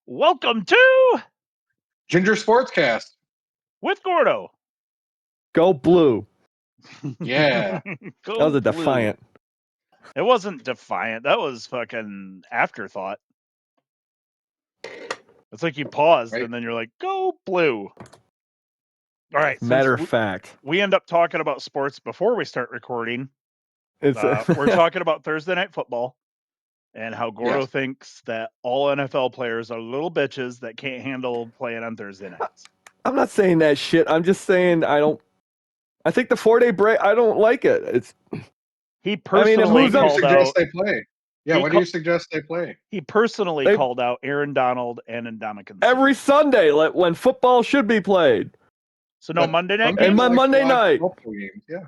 Welcome to Ginger Sportscast. with Gordo. Go blue. Yeah. Go That was a Blue. defiant. It wasn't defiant. That was fucking afterthought. It's like you paused Right. and then you're like, go blue. All right. Matter since of fact. we end up talking about sports before we start recording. It's We're talking about Thursday Night Football and how Gordo Yes. thinks that all NFL players are little bitches that can't handle playing on Thursday nights. I'm not saying that shit. I'm just saying I think the 4-day break, I don't like it. It's He personally moves up- What do you called suggest out. they play? Yeah, He what do you suggest they play? He personally They- called out Aaron Donald and Ndamukong. every Sunday when football should be played. So no But Monday night some games? And people my like to Monday watch night. multiple games, yeah.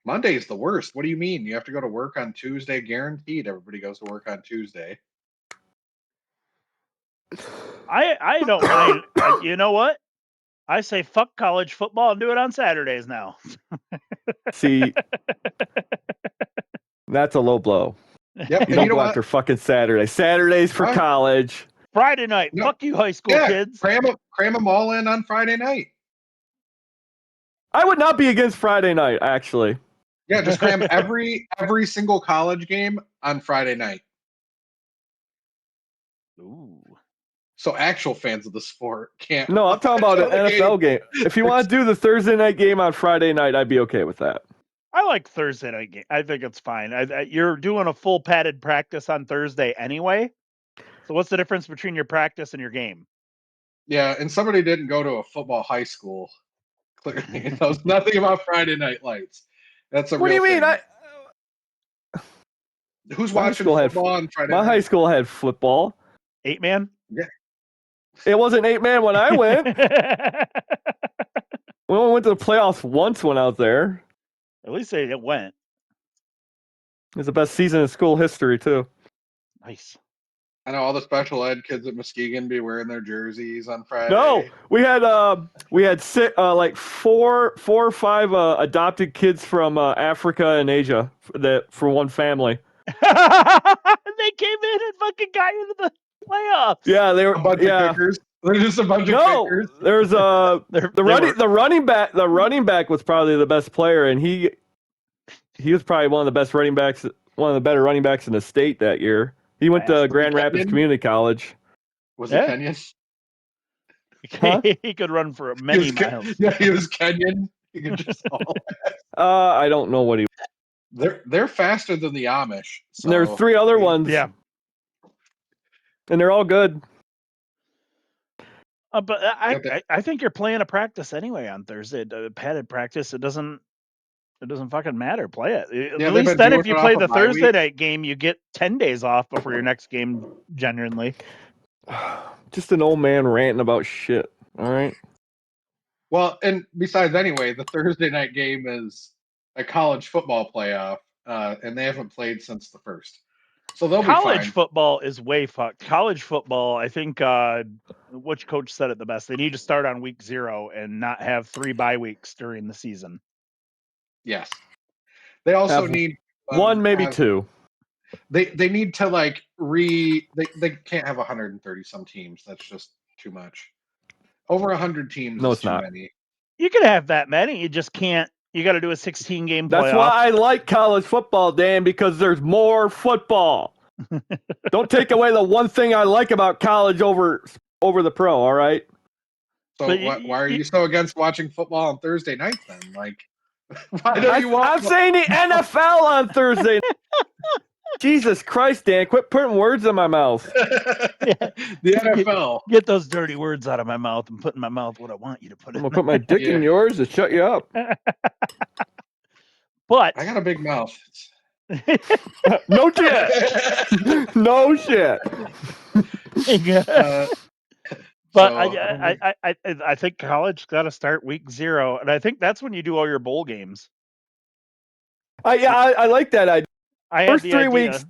Monday's the worst. What do you mean? You have to go to work on Tuesday? Guaranteed everybody goes to work on Tuesday. I don't mind. You know what? I say fuck college football and do it on Saturdays now. See, that's a low blow. Yep. You And don't you know go what? after fucking Saturday. Saturdays for Right. college. Friday night. No. Fuck you, high school Yeah, kids. cram them all in on Friday night. I would not be against Friday night, actually. Yeah, just cram every single college game on Friday night. Ooh. So actual fans of the sport can't. No, I'm talking about an watch the NFL game. If you want to do the Thursday night game on Friday night, I'd be okay with that. I like Thursday night game. I think it's fine. You're doing a full padded practice on Thursday anyway. So what's the difference between your practice and your game? Yeah, and somebody didn't go to a football high school. Clearly, knows nothing about Friday night lights. That's a What do real you mean? thing. Who's My high watching school had football on Friday My night? high school had football. 8-man? It wasn't 8-man when I went. At We only went to the playoffs once when I was there. least it went. It was the best season in school history, too. Nice. I know all the special ed kids at Muskegon be wearing their jerseys on Friday. No, we had like four or five adopted kids from Africa and Asia for one family. They came in and fucking got into the playoffs. Yeah, they were a bunch of kickers. They're just a bunch of kickers. There's the running back. The running back was probably the best player, and he was probably one of the best running backs, one of the better running backs in the state that year. He went to Grand Rapids Community College. Was he Kenyan? Huh? He could run for many miles. Yeah, he was Kenyan. He could just I don't know what he. They're faster than the Amish. So. There are three other ones. Yeah. And they're all good. But I think you're playing a practice anyway on Thursday. A padded practice. It doesn't fucking matter. Play it. At least then, if you play the Thursday night game, you get 10 days off before your next game. Genuinely, just an old man ranting about shit. All right. Well, and besides, anyway, the Thursday night game is a college football playoff, and they haven't played since the first. So they'll be fine. College football is way fucked. College football, I think, which coach said it the best? They need to start on week 0 and not have 3 bye weeks during the season. Yes. They also need one, maybe 2. They need to they can't have 130 some teams. That's just too much. Over 100 teams is too many. You can have that many. You just can't. You got to do a 16-game playoff. That's why I like college football, Dan, because there's more football. Don't take away the one thing I like about college over the pro, all right? So why are you so against watching football on Thursday night then? Like, why don't you want? I'm saying the NFL on Thursday. Jesus Christ, Dan, quit putting words in my mouth. The NFL. Get those dirty words out of my mouth and put in my mouth what I want you to put in. I'm gonna put my dick in yours to shut you up. But I got a big mouth. No shit. No shit. But I think college got to start week 0, and I think that's when you do all your bowl games. I like that idea. First 3 idea. weeks,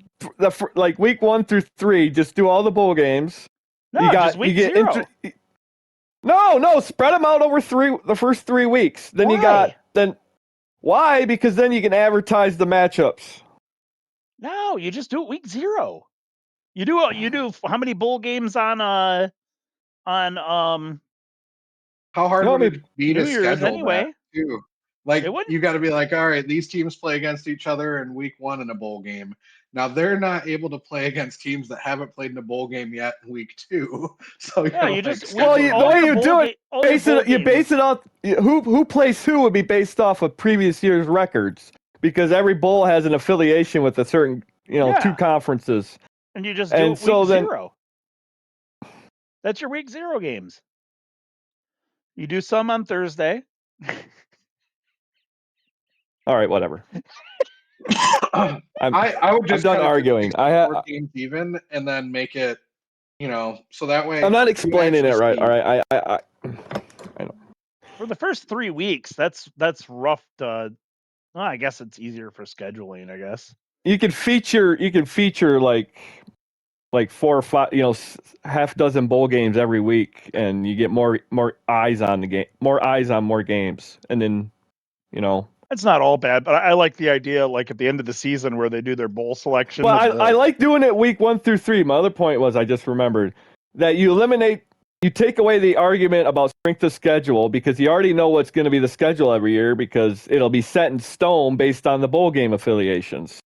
like week 1 through 3, just do all the bowl games. No, just week 0. No, spread them out over the first 3 weeks. Then why? Because then you can advertise the matchups. No, you just do it week 0. You do how many bowl games on How hard would it be New to Year's schedule that anyway? too? It Like wouldn't. you got to be like, all right, these teams play against each other in week 1 in a bowl game. Now they're not able to play against teams that haven't played in a bowl game yet in week 2. So Yeah, you're you like, just Well, all the way your you bowl do ga- it, all your bowl you base games- it off who plays who would be based off of previous year's records because every bowl has an affiliation with a certain Yeah. 2 conferences. and you just do it week 0. That's your week 0 games. You do some on Thursday. Oh, All right, whatever. I would just I'm done cut it to arguing. 4 games even, and then make it, so that way. I'm not explaining it right. see. All right, I know. For the first 3 weeks, that's rough to. Well, I guess it's easier for scheduling. I guess You can feature like 4 or 5, half dozen bowl games every week, and you get more eyes on the game, more eyes on more games, and then it's not all bad. But I like the idea, like at the end of the season, where they do their bowl selection. Well, I like doing it week 1 through 3. My other point was I just remembered that you take away the argument about strength of schedule because you already know what's going to be the schedule every year because it'll be set in stone based on the bowl game affiliations.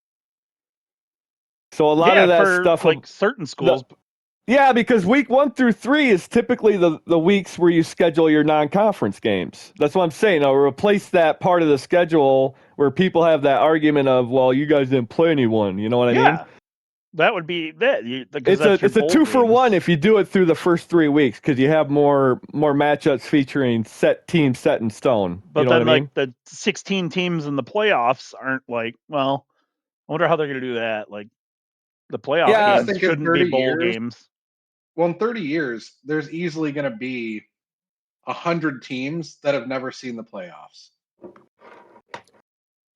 So a lot of that for, stuff, like certain schools. Yeah, because week 1 through 3 is typically the weeks where you schedule your non-conference games. That's what I'm saying. I'll replace that part of the schedule where people have that argument of, well, you guys didn't play anyone. You know what I mean? That would be that. It's a 2-for-1 if you do it through the first 3 weeks because you have more matchups featuring set teams set in stone. But you know then, what I mean? the 16 teams in the playoffs aren't like. Well, I wonder how they're going to do that. Like the playoff games shouldn't be bowl games. Well, in 30 years, there's easily going to be 100 teams that have never seen the playoffs.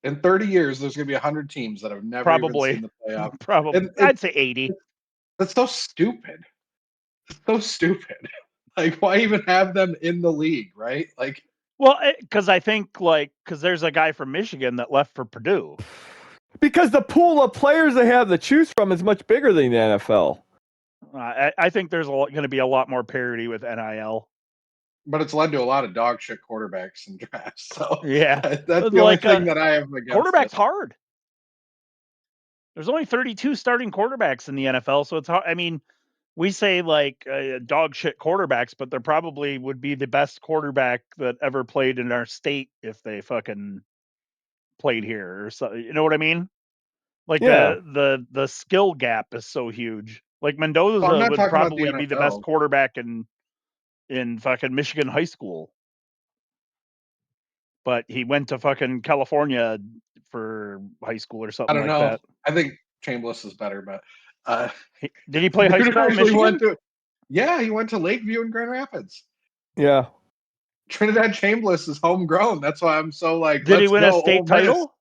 In 30 years, there's going to be 100 teams that have never even seen the playoffs. Probably. I'd say 80. That's so stupid. It's so stupid. Like, why even have them in the league, right? Like, well, because I think because there's a guy from Michigan that left for Purdue. Because the pool of players they have to choose from is much bigger than the NFL. I think there's going to be a lot more parity with NIL. But it's led to a lot of dog shit quarterbacks in drafts. So yeah, that's the only thing that I have against quarterback's hard. There's only 32 starting quarterbacks in the NFL, so it's hard. I mean, we say dog shit quarterbacks, but there probably would be the best quarterback that ever played in our state if they fucking played here or so. You know what I mean? Like the skill gap is so huge. Like Mendoza would probably be the best quarterback in fucking Michigan high school. But he went to fucking California for high school or something like that. I think Chambliss is better, but did he play high school in Michigan? He went to Lakeview in Grand Rapids. Yeah. Trinidad Chambliss is homegrown. That's why I'm so like. Did he win a state title?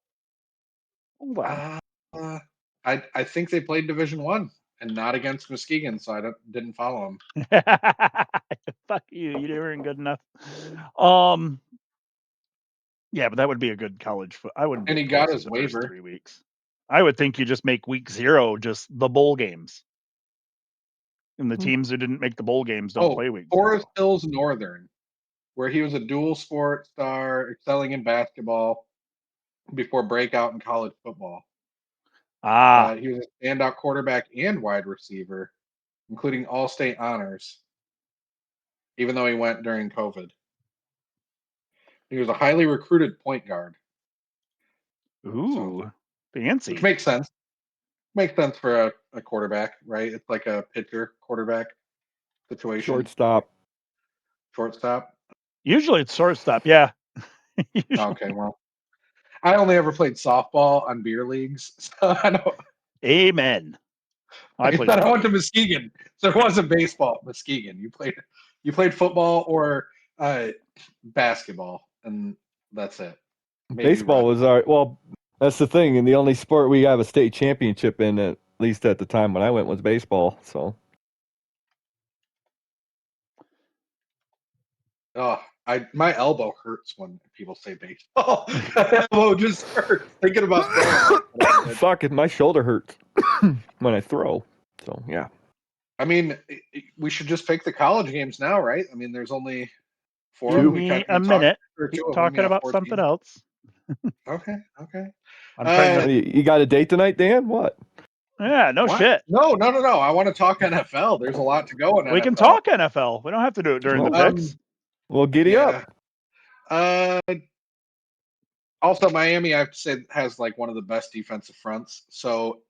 Hold on. I think they played Division I and not against Muskegon, so I didn't follow him. Fuck you! You weren't good enough. Yeah, but that would be a good college. I wouldn't. And he got his waiver. 3 weeks. I would think you just make week 0 just the bowl games, and the teams who didn't make the bowl games don't play week 0. Forest Hills Northern, where he was a dual sport star, excelling in basketball before breakout in college football. He was a standout quarterback and wide receiver, including all-state honors, even though he went during COVID. He was a highly recruited point guard. Ooh, fancy. Which makes sense. Makes sense for a quarterback, right? It's like a pitcher quarterback situation. Shortstop. Usually it's shortstop, yeah. Okay, well, I only ever played softball on beer leagues, so I don't. Amen. I went to Muskegon, so it wasn't baseball at Muskegon. You played football or basketball, and that's it. Maybe baseball was all right. Well, that's the thing, and the only sport we have a state championship in, at least at the time when I went, was baseball. So. Oh, my elbow hurts when people say baseball. My elbow just hurts thinking about throwing. Fuck it, my shoulder hurts when I throw. So yeah. I mean, we should just pick the college games now, right? I mean, there's only 4 Give of them. me a minute. Keep talking about 14. something else. Okay. I'm trying to. You got a date tonight, Dan? What? Yeah, no What? shit. No. I want to talk NFL. There's a lot to go in NFL. We can talk NFL. We don't have to do it during the picks. Well, giddy up. Also, Miami, I have to say, has like one of the best defensive fronts. So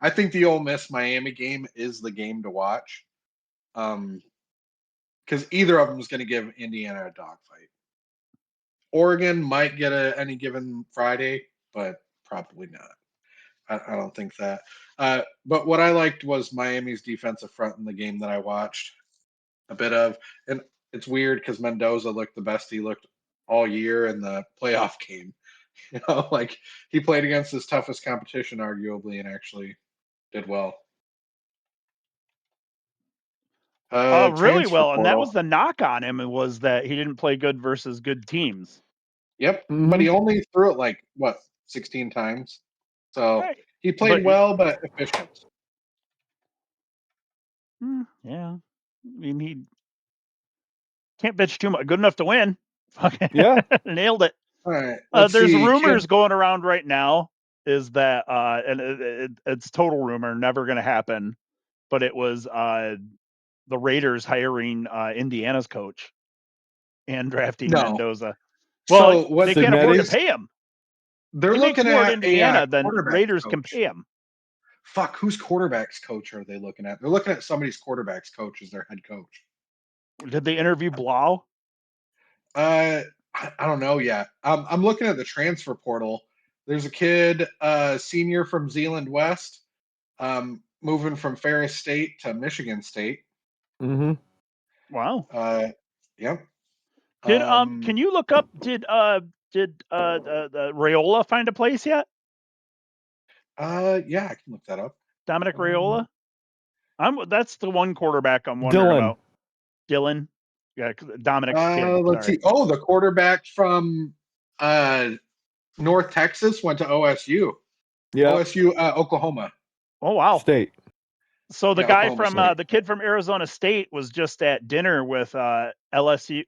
I think the Ole Miss Miami game is the game to watch, because either of them is going to give Indiana a dogfight. Oregon might get any given Friday, but probably not. I don't think that. But what I liked was Miami's defensive front in the game that I watched a bit of. And it's weird because Mendoza looked the best he looked all year in the playoff game. Like he played against his toughest competition, arguably, and actually did well. Really well. And that was the knock on him, was that he didn't play good versus good teams. Yep. Mm-hmm. But he only threw it 16 times. So he played well, but efficient. Yeah. I mean, he can't bitch too much. Good enough to win. Yeah. Nailed it. All right. There's rumors going around right now is that, and it's total rumor, never going to happen, but it was the Raiders hiring Indiana's coach and drafting Mendoza. Well, so they can't afford to pay him. They're looking at Indiana, then Raiders can pay him. Fuck, whose quarterback's coach are they looking at? They're looking at somebody's quarterback's coach as their head coach. Did they interview Blau? I don't know yet. I'm looking at the transfer portal. There's a kid, senior from Zeeland West, moving from Ferris State to Michigan State. Mm-hmm. Wow. Yep. Did can you look up? Did Raiola find a place yet? Yeah, I can look that up. Dominic Raiola. That's the one quarterback I'm wondering about. Dylan. Yeah, Dominic's kid. Let's see. Oh, the quarterback from North Texas went to OSU. Yeah. OSU, Oklahoma. Oh wow. State. So the guy from the kid from Arizona State was just at dinner with LSU.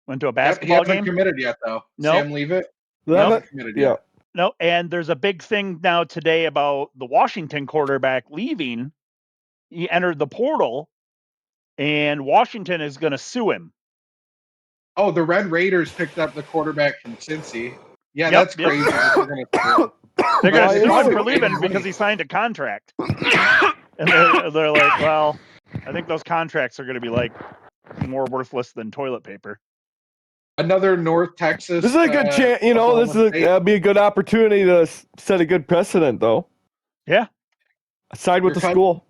Went to a basketball game. He hasn't committed yet, though. No. Sam Leavitt. Nope. Committed yet. No, and there's a big thing now today about the Washington quarterback leaving. He entered the portal, and Washington is going to sue him. Oh, the Red Raiders picked up the quarterback from Cincy. Yeah, that's crazy. They're going to sue him for leaving because he signed a contract. And they're like, well, I think those contracts are going to be more worthless than toilet paper. Another North Texas. This is a good chance. That'd be a good opportunity to set a good precedent, though. Yeah. Side with the school.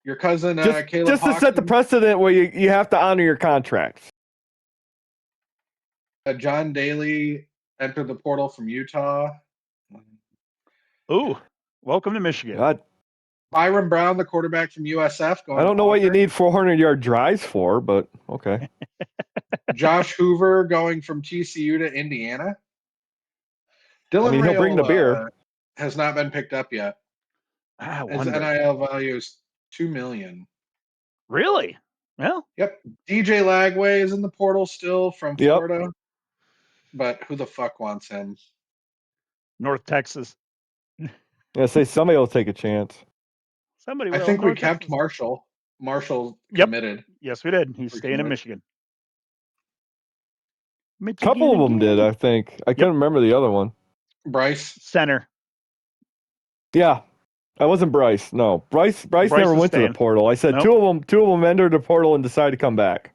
Your cousin, Caleb Hawkins, to set the precedent where you have to honor your contracts. John Daly entered the portal from Utah. Ooh, welcome to Michigan. God. Byron Brown, the quarterback from USF. I don't know what you need 400-yard drives for, but okay. Josh Hoover going from TCU to Indiana. Dylan he'll bring the beer. Has not been picked up yet. His NIL value is $2 million. Really? Well. Yep. DJ Lagway is in the portal still from Florida. Yep. But who the fuck wants him? North Texas. Yeah, say somebody will take a chance. Somebody will. I think we kept Marshall. Marshall committed. Yes, we did. He's staying in Michigan. A couple of them did, I think. I can't remember the other one. Bryce. Center. Yeah. I wasn't Bryce. No. Bryce never went to the portal. I said two of them entered the portal and decided to come back.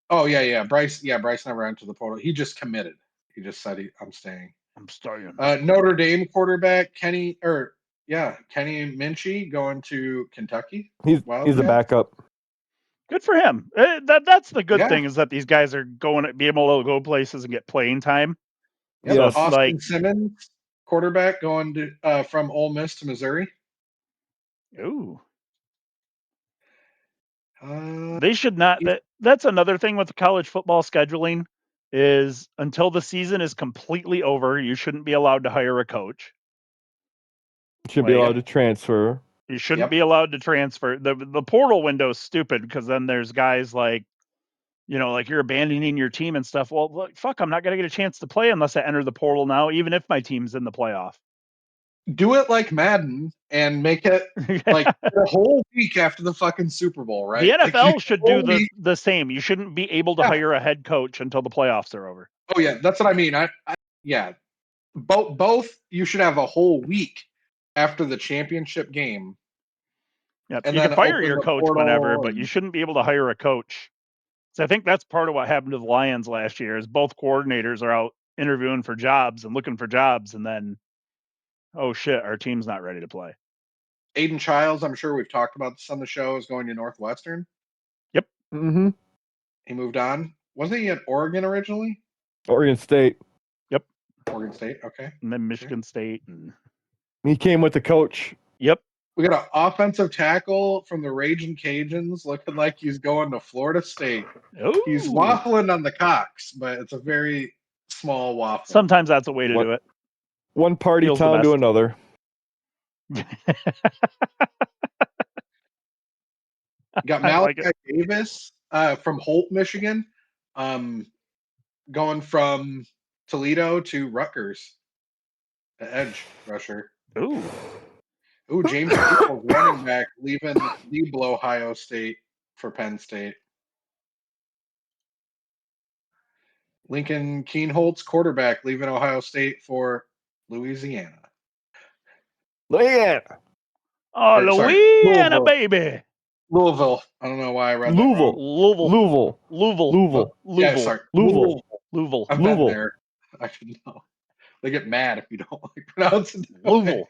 Oh, yeah. Bryce never entered the portal. He just committed. He just said, I'm staying. I'm starting. Notre Dame quarterback Kenny Minchie going to Kentucky. He's a backup. Good for him. That's the good thing, is that these guys are going to be able to go places and get playing time. Yeah. So Austin Simmons, quarterback, going to from Ole Miss to Missouri. Ooh. They should not. That's another thing with the college football scheduling, is until the season is completely over, you shouldn't be allowed to hire a coach. Should be allowed to transfer. You shouldn't be allowed to transfer. The portal window is stupid because then there's guys like, like you're abandoning your team and stuff. Well, look, fuck, I'm not going to get a chance to play unless I enter the portal now, even if my team's in the playoff. Do it like Madden and make it like a whole week after the fucking Super Bowl, right? The NFL should do the same. You shouldn't be able to hire a head coach until the playoffs are over. Oh yeah, that's what I mean. Yeah, both you should have a whole week after the championship game. Yep. You can fire your coach whenever, but you shouldn't be able to hire a coach. So I think that's part of what happened to the Lions last year is both coordinators are out interviewing for jobs and looking for jobs, and then, oh shit, our team's not ready to play. Aiden Childs, I'm sure we've talked about this on the show, is going to Northwestern. Yep. Mm-hmm. He moved on. Wasn't he at Oregon originally? Oregon State. Yep. Oregon State, okay. And then Michigan State. And he came with the coach. Yep. We got an offensive tackle from the Raging Cajuns looking like he's going to Florida State. Ooh. He's waffling on the Cox, but it's a very small waffle. Sometimes that's a way to do it. One party town to another. Got Malachi Davis from Holt, Michigan, going from Toledo to Rutgers, the edge rusher. Ooh, James Peoples, running back, leaving Ohio State for Penn State. Lincoln Keenholz, quarterback, leaving Ohio State for Louisiana. Louisiana. Oh, Louisiana, baby. Louisville. I don't know why I read Louisville. Louisville. Yeah, sorry. Louisville. I've been there. I should know. They get mad if you don't pronounce it. Louisville.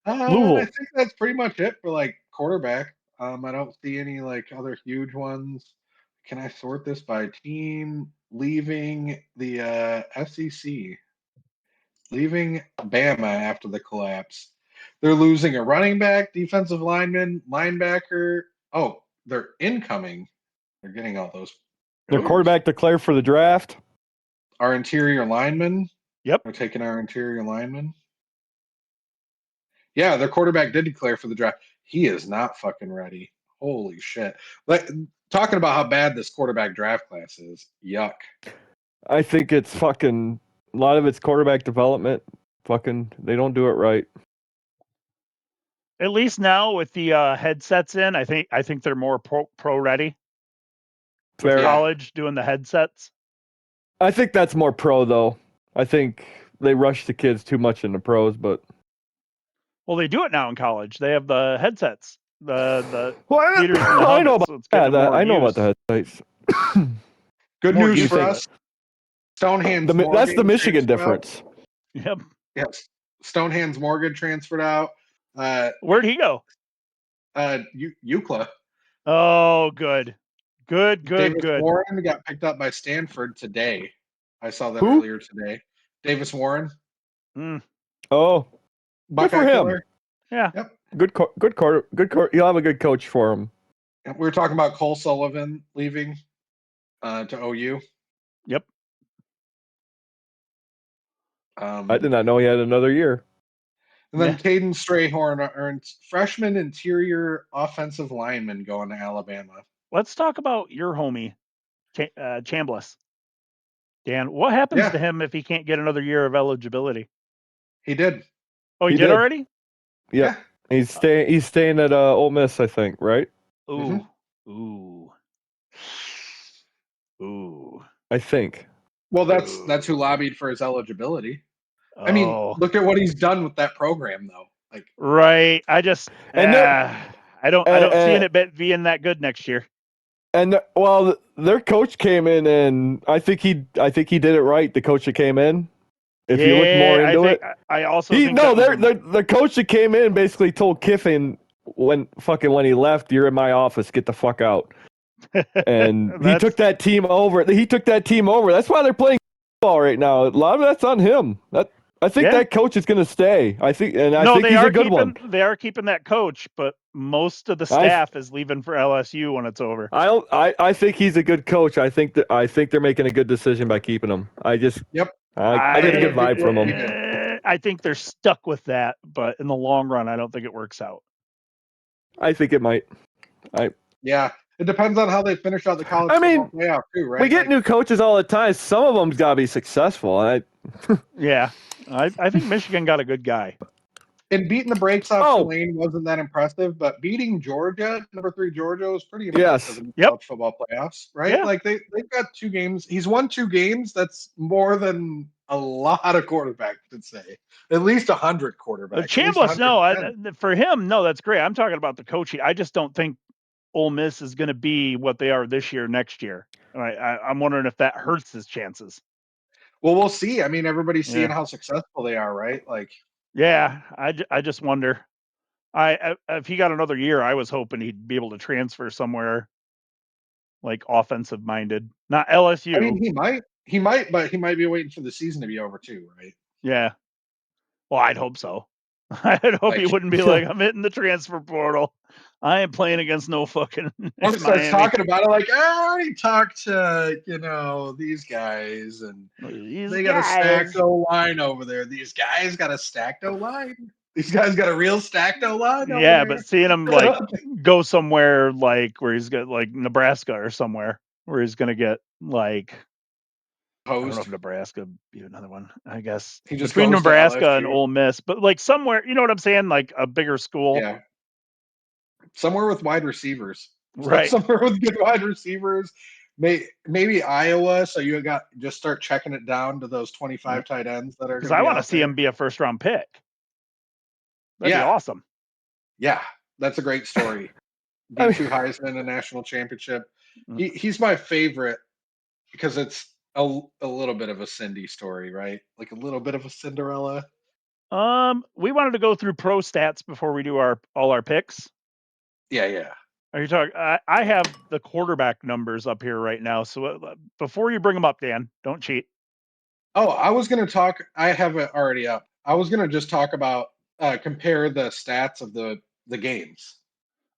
I think that's pretty much it for like quarterback. I don't see any like other huge ones. Can I sort this by team? Leaving the SEC, leaving Bama after the collapse. They're losing a running back, defensive lineman, linebacker. Oh, they're incoming. They're getting all those. Their quarterback declared for the draft. Our interior lineman. Yep. We're taking our interior lineman. Yeah, their quarterback did declare for the draft. He is not fucking ready. Holy shit. Talking about how bad this quarterback draft class is. Yuck. I think it's fucking a lot of it's quarterback development. Fucking they don't do it right. At least now with the headsets in, I think they're more pro ready. Fair. College doing the headsets. I think that's more pro though. I think they rush the kids too much in the pros, but they do it now in college. They have the headsets. The I know about I know about the headsets. Good news for us. Stonehands. That's the Michigan difference. Yep. Yes. Stonehands Morgan transferred out. Where'd he go? UCLA. Oh, good. Davis Warren got picked up by Stanford today. I saw that earlier today. Davis Warren. Oh, good for him. Yeah. Yep. Good court. You'll have a good coach for him. We were talking about Cole Sullivan leaving to OU. Yep. I did not know he had another year. And then Caden Strayhorn earns freshman interior offensive lineman going to Alabama. Let's talk about your homie, Chambliss. Dan, what happens to him if he can't get another year of eligibility? He did. Oh, he did already? Yeah. He's staying at Ole Miss, I think, right? Ooh. Mm-hmm. Ooh. I think. Well, that's who lobbied for his eligibility. I mean, look at what he's done with that program, though. Like, right. I just I don't see it being that good next year. And their coach came in, and I think he did it right. The coach that came in. If you look more into it, I also think the coach that came in basically told Kiffin when he left, "You're in my office. Get the fuck out." And he took that team over. That's why they're playing football right now. A lot of that's on him. I think that coach is going to stay. I think he's a good one. They are keeping that coach, but most of the staff is leaving for LSU when it's over. I think he's a good coach. I think they're making a good decision by keeping him. I get a good vibe from him. I think they're stuck with that, but in the long run, I don't think it works out. I think it might. Yeah, it depends on how they finish out the college football playoff too, right? We get new coaches all the time. Some of them's got to be successful. Yeah, I think Michigan got a good guy. And beating the brakes off Tulane wasn't that impressive, but beating Georgia, number 3 Georgia, was pretty impressive in the college football playoffs, right? Yeah. Like they've got 2 games. He's won 2 games. That's more than a lot of quarterbacks could say. At least 100 quarterbacks. Chambliss, no, for him, no, that's great. I'm talking about the coaching. I just don't think Ole Miss is going to be what they are this year, next year. I'm wondering if that hurts his chances. Well, we'll see. I mean, everybody's seeing how successful they are, right? Like, yeah, I just wonder. If he got another year, I was hoping he'd be able to transfer somewhere like offensive minded, not LSU. I mean, he might, but he might be waiting for the season to be over too, right? Yeah. Well, I'd hope so. I'd hope he wouldn't be like, I'm hitting the transfer portal. I ain't playing against no fucking. Once starts talking about it, like, I already talked to these guys, and they got a stacked O line over there. These guys got a stacked O line. These guys got a real stacked O line. Yeah, but seeing him like go somewhere like where he's got like Nebraska or somewhere where he's gonna get like. I don't know if Nebraska be another one. I guess he just between Nebraska and Ole Miss, but like somewhere, you know what I'm saying? Like a bigger school. Yeah. Somewhere with wide receivers. Right. Somewhere with good wide receivers. Maybe Iowa. So you got just start checking it down to those 25 tight ends that are. Because I want to see him be a first round pick. That'd be awesome. Yeah, that's a great story. D2 Heisman, a national championship. He's my favorite because it's a little bit of a Cindy story, right? Like a little bit of a Cinderella. We wanted to go through pro stats before we do all our picks. Yeah. Are you talking? I have the quarterback numbers up here right now. So before you bring them up, Dan, don't cheat. Oh, I was going to talk. I have it already up. I was going to just talk about compare the stats of the games.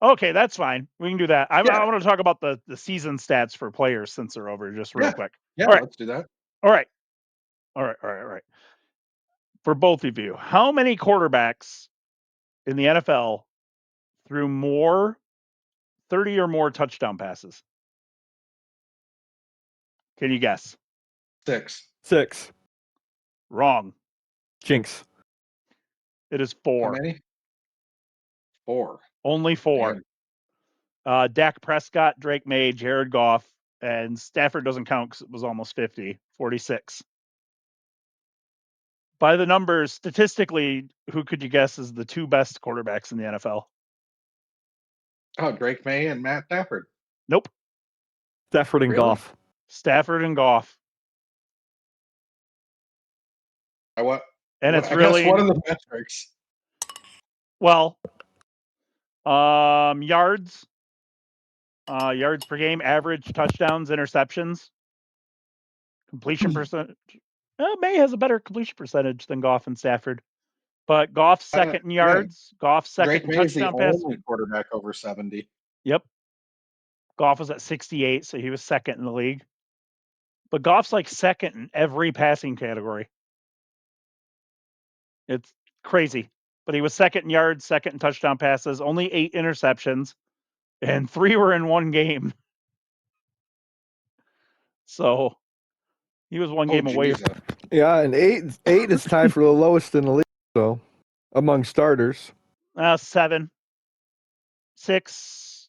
Okay, that's fine. We can do that. I want to talk about the season stats for players since they're over, just real quick. Yeah, all right. Let's do that. All right. For both of you, how many quarterbacks in the NFL threw more 30 or more touchdown passes? Can you guess? 6. Wrong. Jinx. It is 4. How many? 4. Only 4. Dak Prescott, Drake May, Jared Goff, and Stafford doesn't count because it was almost 50. 46. By the numbers, statistically, who could you guess is the 2 best quarterbacks in the NFL? Oh, Drake May and Matt Stafford. Nope. Stafford and Goff. Stafford and Goff. What? And it's really guess what are the metrics? Well, yards per game, average touchdowns, interceptions, completion percentage. May has a better completion percentage than Goff and Stafford, but Goff's second in yards. Goff's second in touchdown pass. Only quarterback over 70. Yep. Goff was at 68, so he was second in the league. But Goff's like second in every passing category. It's crazy. But he was second in yards, second in touchdown passes, only 8 interceptions, and 3 were in one game. So he was one game away. Yeah, and 8 is tied for the lowest in the league, so among starters. 7. 6.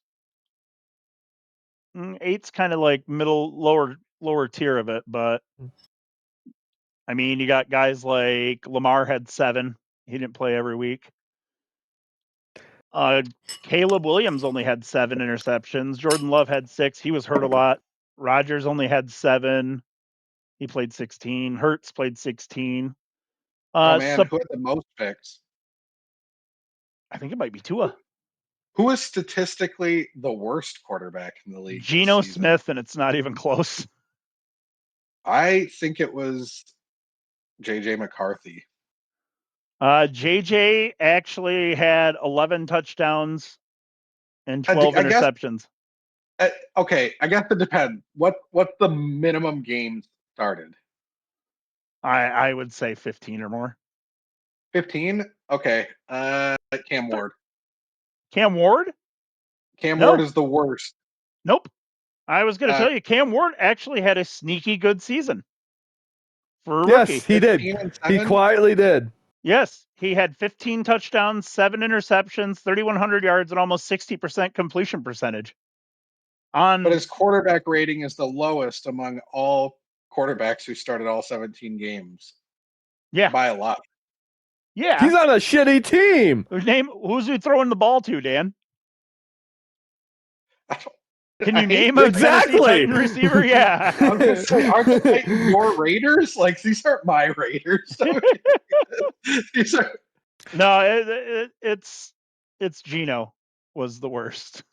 8's kind of like lower tier of it, but I mean, you got guys like Lamar had 7. He didn't play every week. Caleb Williams only had 7 interceptions. Jordan Love had 6. He was hurt a lot. Rodgers only had 7. He played 16. Hurts played 16. Who had the most picks? I think it might be Tua. Who is statistically the worst quarterback in the league? Geno Smith, and it's not even close. I think it was J.J. McCarthy. JJ actually had 11 touchdowns and 12 interceptions. Okay, I guess it depends. What's the minimum games started? I would say 15 or more. 15? Okay. Cam Ward. Cam Ward? Cam Ward is the worst. Nope. I was going to tell you, Cam Ward actually had a sneaky good season for a rookie. Yes, he did. He quietly did. Yes, he had 15 touchdowns, 7 interceptions, 3,100 yards, and almost 60% completion percentage. But his quarterback rating is the lowest among all quarterbacks who started all 17 games. Yeah. By a lot. Yeah. He's on a shitty team. Who's he throwing the ball to, Dan? Can you name a exactly. Tennessee Titan receiver? Yeah. I was going to say, aren't the Titans your Raiders? Like, these aren't my Raiders. These are... No, it's Geno was the worst.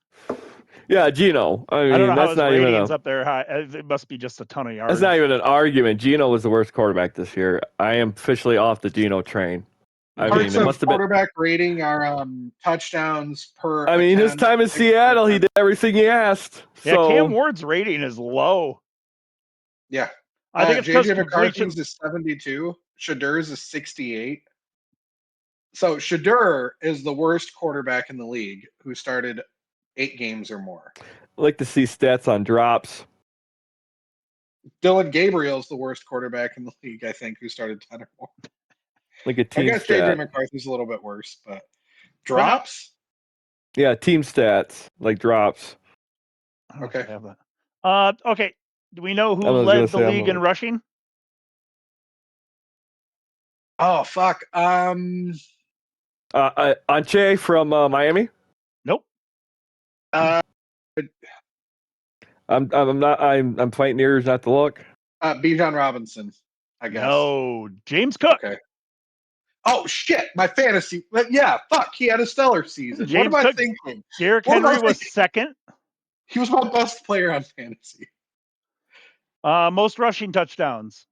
Yeah, Geno. I mean, I don't know that's how his not ratings even up there high. It must be just a ton of yards. That's not even an argument. Geno was the worst quarterback this year. I am officially off the Geno train. I mean, it must have quarterback rating are touchdowns per. I mean, his time in Seattle, he did everything he asked. Yeah, so... Cam Ward's rating is low. Yeah, I think it's because JJ McCarthy's is 72. Shadur's is 68. So Shadur is the worst quarterback in the league who started 8 games or more. I like to see stats on drops. Dylan Gabriel's the worst quarterback in the league, I think, who started 10 or more. Like a team I guess stat. JJ McCarthy's a little bit worse, but drops? Yeah, team stats, like drops. Okay. Okay. Do we know who led the league in rushing? Oh, fuck. Anche from Miami? Nope. I'm fighting ears not to look. Bijan Robinson, I guess. No, James Cook. Okay. Oh shit, my fantasy. Yeah, fuck. He had a stellar season. James what am Cook, I thinking? Derrick Henry was second. He was my best player on fantasy. Most rushing touchdowns.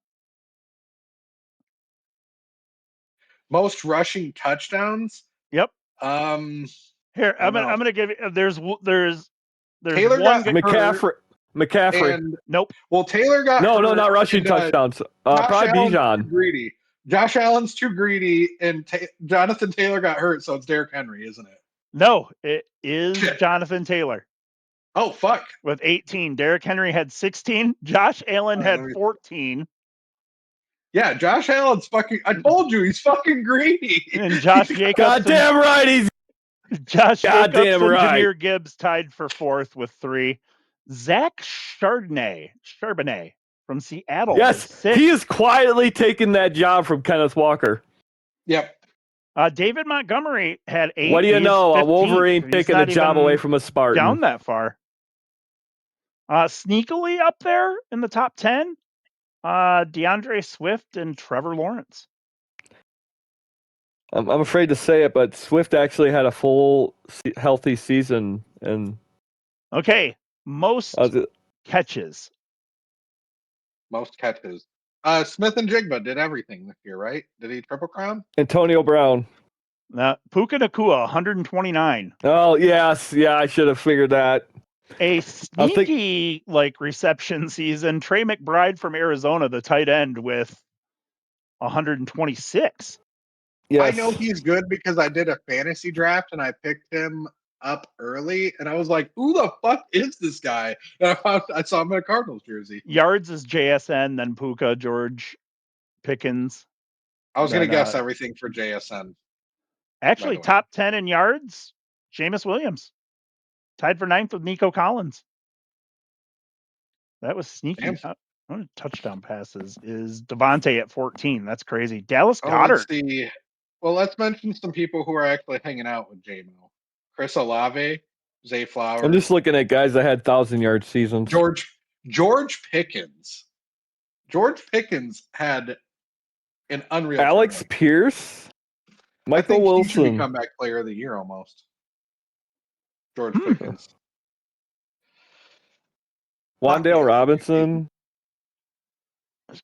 Most rushing touchdowns? Yep. Here, I'm gonna give you. There's Taylor one got McCaffrey. And, nope. Well, Taylor got no, hurt, not rushing touchdowns. Probably Bijan. Greedy. Josh Allen's too greedy, and Jonathan Taylor got hurt, so it's Derrick Henry, isn't it? No, it is Jonathan Taylor. Oh, fuck. With 18. Derrick Henry had 16. Josh Allen had 14. Yeah, Josh Allen's fucking... I told you, he's fucking greedy. And Josh Jacobs... Goddamn right, he's... Josh Jacobs and Jahmyr Gibbs tied for 4th with 3. Zach Charbonnet from Seattle. Yes, he is quietly taking that job from Kenneth Walker. Yep. David Montgomery had 8. What do you know? A Wolverine taking the job away from a Spartan. Down that far. Sneakily up there in the top 10, DeAndre Swift and Trevor Lawrence. I'm afraid to say it, but Swift actually had a full healthy season. And okay, most catches. Most catches. Smith and Jigba did everything this year, right? Did he triple crown? Antonio Brown. Puka Nacua, 129. Oh, yes. Yeah, I should have figured that. A sneaky reception season. Trey McBride from Arizona, the tight end, with 126. Yes. I know he's good because I did a fantasy draft and I picked him up early, and I was like, "Who the fuck is this guy?" And I saw him in a Cardinals jersey. Yards is JSN, then Puka, George Pickens. I was going to guess everything for JSN. Actually, top 10 in yards, Jameis Williams. Tied for 9th with Nico Collins. That was sneaky. Touchdown passes is Devontae at 14. That's crazy. Dallas Goedert. Let's mention some people who are actually hanging out with J-Mo. Chris Olave, Zay Flowers. I'm just looking at guys that had 1,000-yard seasons. George Pickens. George Pickens had an unreal. Alex Pierce, Michael Wilson. He should be comeback player of the year almost. George Pickens. Wan'Dale Robinson. That's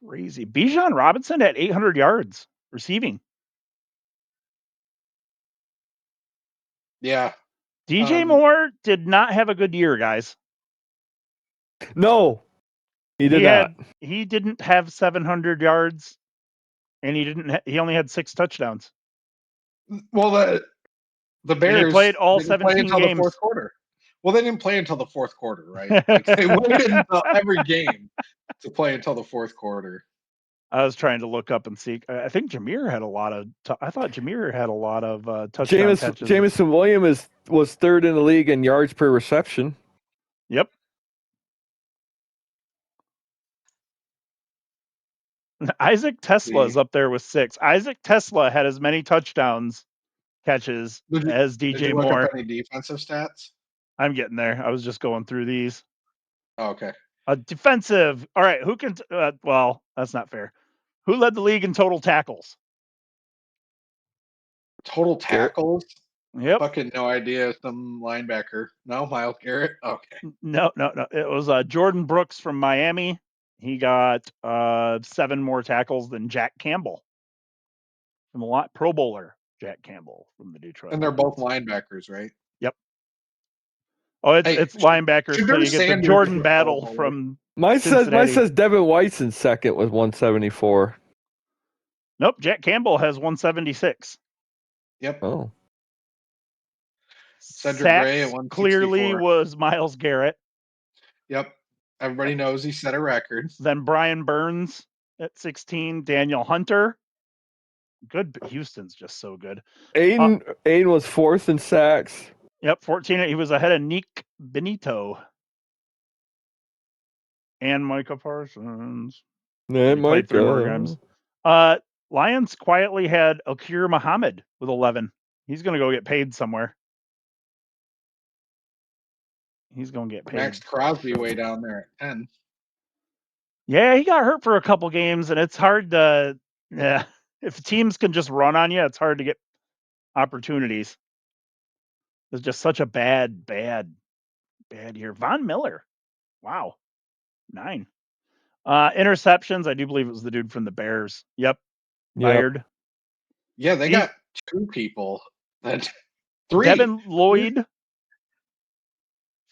crazy. Bijan Robinson at 800 yards receiving. Yeah. DJ Moore did not have a good year, guys. No, he did not. He didn't have 700 yards, and he only had 6 touchdowns. Well, The Bears and he played all didn't play 17 until games. The fourth quarter. Well, they didn't play until the fourth quarter, right? Like they waited until every game to play until the fourth quarter. I was trying to look up and see. I think Jameer had a lot of. I thought Jameer had a lot of touchdown catches. Jameson Williams was third in the league in yards per reception. Yep. Isaac Tesla is up there with 6. Isaac Tesla had as many touchdowns catches as DJ did you Moore. Look up any defensive stats? I'm getting there. I was just going through these. Oh, okay. Defensive. All right. Who can? Well, that's not fair. Who led the league in total tackles? Total tackles? Yep. Fucking no idea. Some linebacker. No, Myles Garrett. Okay. No. It was Jordan Brooks from Miami. He got 7 more tackles than Jack Campbell from a lot. Pro Bowler Jack Campbell from the Detroit. And they're both linebackers, right? Yep. Oh, it's linebackers. So you get the Jordan Battle from Mine says Devin White's in second with 174. Nope, Jack Campbell has 176. Yep. Oh. Cedric Gray at 164. Clearly was Myles Garrett. Yep. Everybody knows he set a record. Then Brian Burns at 16. Daniel Hunter. Good. Houston's just so good. Aiden was 4th in sacks. Yep, 14. He was ahead of Nick Benito. And Micah Parsons. And played 3 more games. Lions quietly had Akir Muhammad with 11. He's going to go get paid somewhere. He's going to get paid. Max Crosby way down there at 10. Yeah, he got hurt for a couple games, and it's hard to. Yeah, if teams can just run on you, it's hard to get opportunities. It's just such a bad year. Von Miller, wow, 9 interceptions. I do believe it was the dude from the Bears. Yep, fired. Yeah, they got 2 people. 3. Devin Lloyd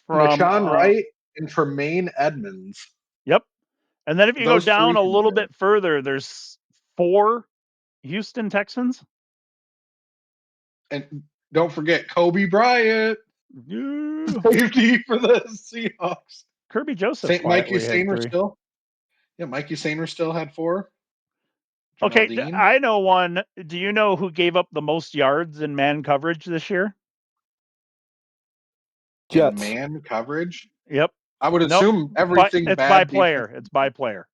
from Machaun Wright and Tremaine Edmonds. Yep. And then if you go down a little bit further, there's 4 Houston Texans. And don't forget Kobe Bryant. Safety for the Seahawks. Kirby Joseph. Mikey Sainer still. Yeah, Mikey Sainer still had 4. Okay, I know one. Do you know who gave up the most yards in man coverage this year? Jets. Man coverage? Yep. I would assume everything it's bad. By player. It's by player.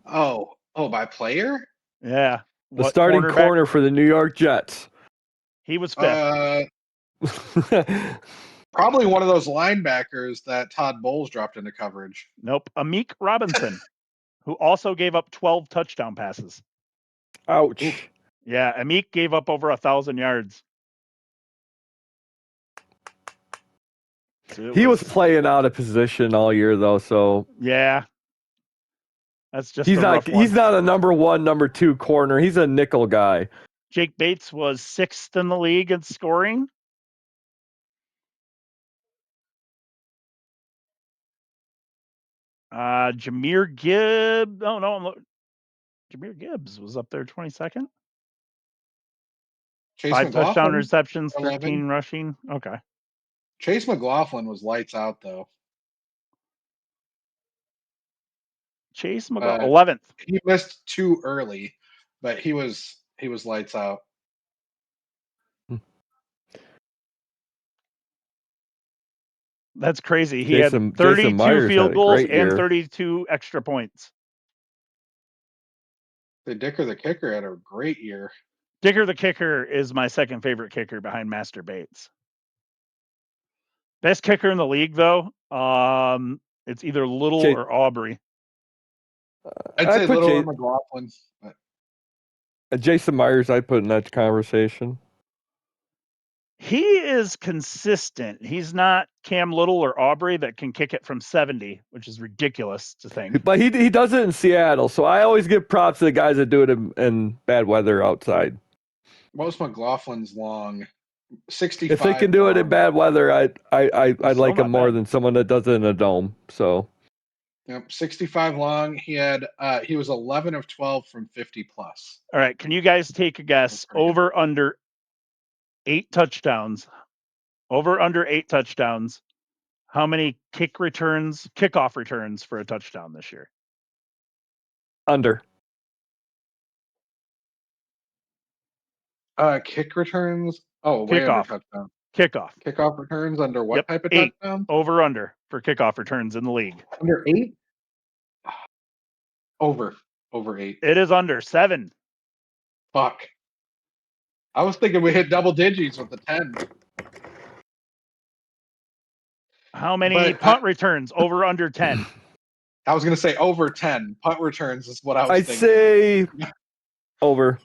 Oh, by player? Yeah. The starting corner for the New York Jets. He was 5th. Probably one of those linebackers that Todd Bowles dropped into coverage. Nope. Amik Robinson, who also gave up 12 touchdown passes. Ouch. Ooh. Yeah, Amik gave up over 1,000 yards. He was playing out of position all year, though. So yeah, that's just he's not a number 1, number 2 corner. He's a nickel guy. Jake Bates was 6th in the league in scoring. Jameer Gibbs. Oh no, Jameer Gibbs was up there 22nd. 5 touchdown receptions, 13 rushing. Okay. Chase McLaughlin was lights out though. Chase McLaughlin 11th. He missed 2 early, but he was lights out. That's crazy. He had 32 field goals and 32 extra points. The Dicker the Kicker had a great year. Dicker the Kicker is my second favorite kicker behind Master Bates. Best kicker in the league, though, it's either Little or Aubrey. I'd say Little or McLaughlin. Jason Myers, I'd put in that conversation. He is consistent. He's not Cam Little or Aubrey that can kick it from 70, which is ridiculous to think. But he does it in Seattle, so I always give props to the guys that do it in bad weather outside. Most McLaughlin's long. 65. If they can do it in bad weather, I'd like him more than someone that does it in a dome. So, yep, 65 long. He was 11 of 12 from 50 plus. All right, can you guys take a guess? Over under 8 touchdowns. Over under 8 touchdowns. How many kickoff returns for a touchdown this year? Under. Kick returns. Oh, way under touchdown. Kickoff returns under what type of 8. touchdown? Over under for kickoff returns in the league. Under 8? Over 8. It is under 7. Fuck. I was thinking we hit double digits with the 10. How many punt returns? Over under 10. I was going to say over 10. Punt returns is what I was thinking. I'd say over.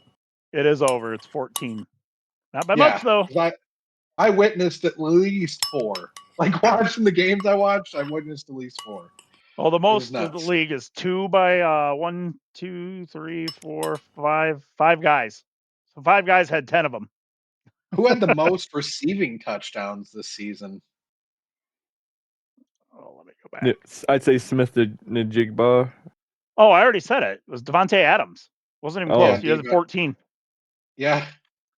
It is over. It's 14. Not by much, though. I witnessed at least 4. Like, watching the games I watched, I witnessed at least 4. Well, the most of the league is 2 by 1, 2, 3, 4, 5 guys. So 5 guys had 10 of them. Who had the most receiving touchdowns this season? Oh, let me go back. I'd say Smith Njigba. Oh, I already said it. It was Devontae Adams. Wasn't even close. He had 14. Yeah.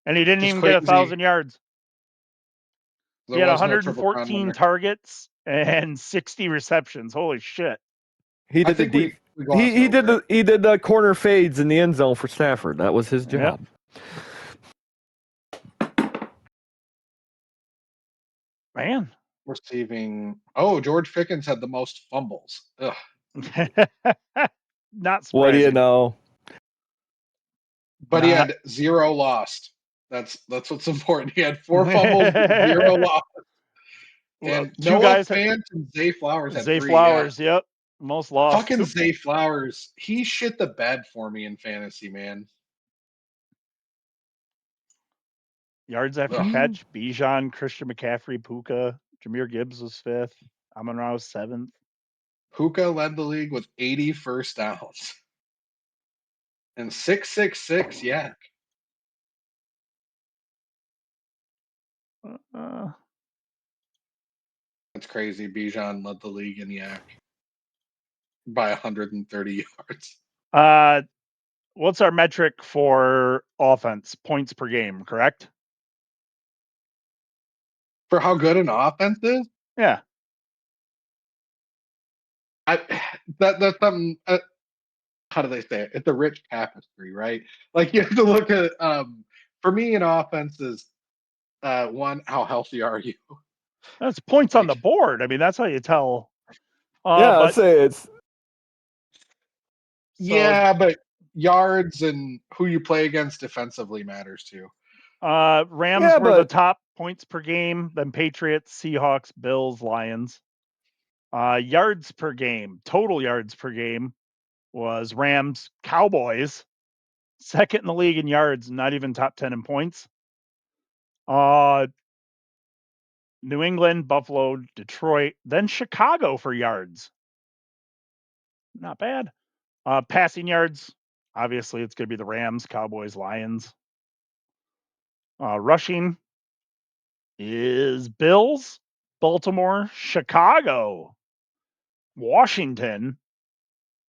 And he didn't even get 1,000 yards. He had 114 targets and 60 receptions. Holy shit! He did he did the corner fades in the end zone for Stafford. That was his job. Yep. Man. Receiving. Oh, George Pickens had the most fumbles. Ugh. Not surprising. What do you know? But he had 0 lost. That's what's important. He had 4 fumbles, 0 lost. And Noah Fant and Zay Flowers had 3. Zay Flowers, yep. Most lost. Fucking Zay Flowers. He shit the bed for me in fantasy, man. Yards after catch, Bijan, Christian McCaffrey, Puka. Jahmyr Gibbs was 5th. Amon-Ra was 7th. Puka led the league with 80 first downs. And 666 Yak. That's crazy. Bijan led the league in Yak by 130 yards. What's our metric for offense? Points per game, correct? For how good an offense is? Yeah. That's something. How do they say it? It's a rich tapestry, right? Like, you have to look at. For me, an offense is one, how healthy are you? That's points on the board. I mean, that's how you tell. I'd say it's. Yeah, but yards and who you play against defensively matters too. Rams were the top points per game, then Patriots, Seahawks, Bills, Lions. Yards per game, total yards per game was Rams, Cowboys, second in the league in yards, not even top 10 in points. New England, Buffalo, Detroit, then Chicago for yards. Not bad. Passing yards, obviously it's going to be the Rams, Cowboys, Lions. Rushing is Bills, Baltimore, Chicago, Washington,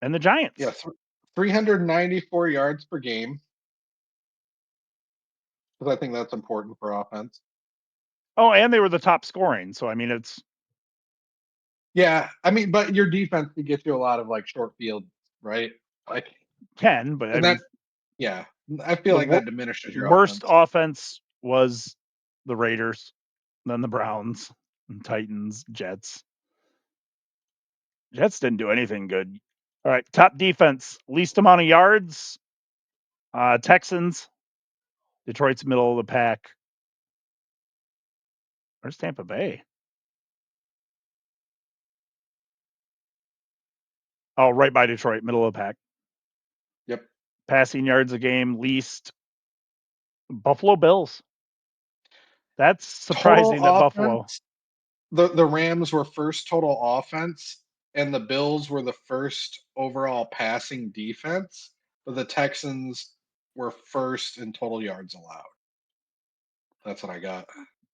and the Giants. Yes, 394 yards per game. Because I think that's important for offense. Oh, and they were the top scoring. So, I mean, it's. Yeah, I mean, but your defense can get you a lot of like short field, right? Like can, but I mean, yeah, I feel like that diminishes your worst offense was the Raiders, then the Browns, and Titans, Jets. Jets didn't do anything good. All right, top defense, least amount of yards. Texans, Detroit's middle of the pack. Where's Tampa Bay? Oh, right by Detroit, middle of the pack. Yep. Passing yards a game, least. Buffalo Bills. That's surprising that Buffalo. The Rams were first total offense, and the Bills were the first overall passing defense, but the Texans were first in total yards allowed. That's what I got.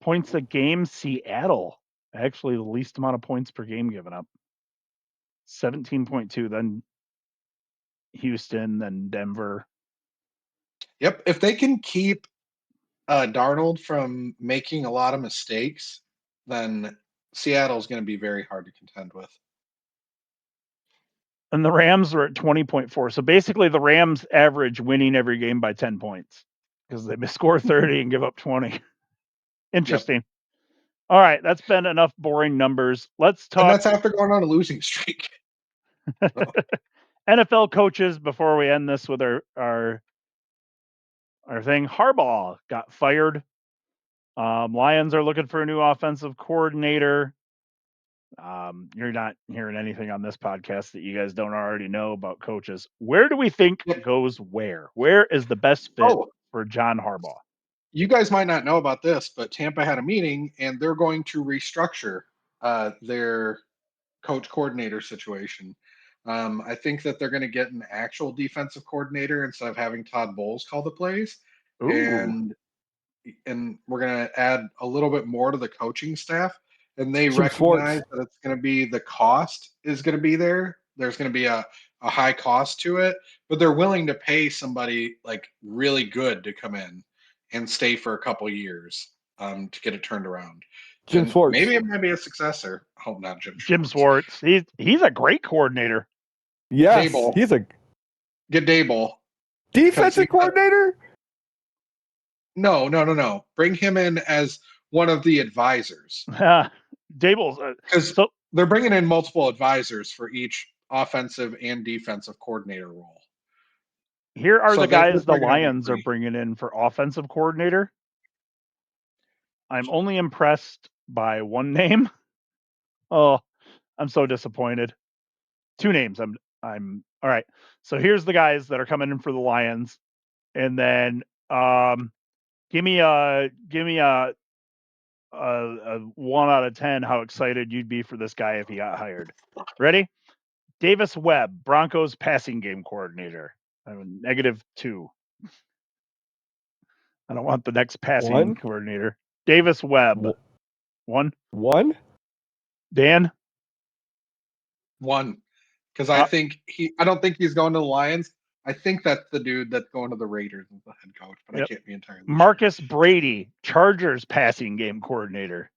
Points a game, Seattle. Actually, the least amount of points per game given up. 17.2, then Houston, then Denver. Yep. If they can keep Darnold from making a lot of mistakes, then Seattle's going to be very hard to contend with. And the Rams were at 20.4. So basically the Rams average winning every game by 10 points because they score 30 and give up 20. Interesting. Yep. All right. That's been enough boring numbers. Let's talk. And that's after going on a losing streak. NFL coaches before we end this with our thing. Harbaugh got fired. Lions are looking for a new offensive coordinator. You're not hearing anything on this podcast that you guys don't already know about coaches. Where do we think goes where? Where is the best fit for John Harbaugh? You guys might not know about this, but Tampa had a meeting and they're going to restructure their coach coordinator situation. I think that they're going to get an actual defensive coordinator instead of having Todd Bowles call the plays. Ooh. And we're going to add a little bit more to the coaching staff. And they recognize that it's going to be the cost is going to be there. There's going to be a high cost to it, but they're willing to pay somebody like really good to come in and stay for a couple years to get it turned around. Jim Schwartz. Maybe it might be a successor. I hope not Jim Schwartz. Jim Schwartz. He's a great coordinator. Yes, Dable. Get Dable. Defensive coordinator? No. Bring him in as one of the advisors. Dable's because they're bringing in multiple advisors for each offensive and defensive coordinator role. Here are the guys the Lions are bringing in for offensive coordinator. I'm only impressed by one name. Oh, I'm so disappointed. Two names. I'm all right. So here's the guys that are coming in for the Lions, and then give me a 1 out of 10 how excited you'd be for this guy if he got hired. Ready? Davis Webb, Broncos passing game coordinator. I'm -2. I don't want the next passing coordinator. Davis Webb. 1. Dan? 1. Because I don't think he's going to the Lions. I think that's the dude that's going to the Raiders as the head coach, but I can't be entirely sure. Marcus Brady, Chargers passing game coordinator.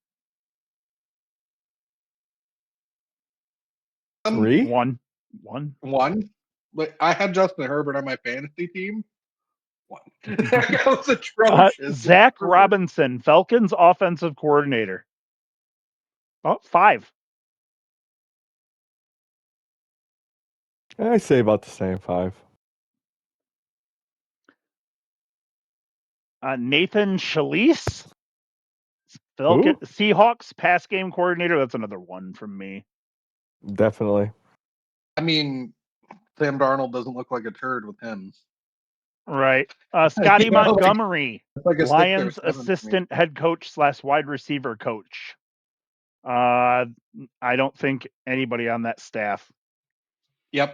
3? 1. But I had Justin Herbert on my fantasy team. 1. That was atrocious. Zach Robinson, Falcons offensive coordinator. 5. I say about the same 5. Nathan Schalise, Seahawks pass game coordinator. That's another 1 from me. Definitely. I mean, Sam Darnold doesn't look like a turd with him. Right. Scotty Montgomery, Lions assistant head coach / wide receiver coach. I don't think anybody on that staff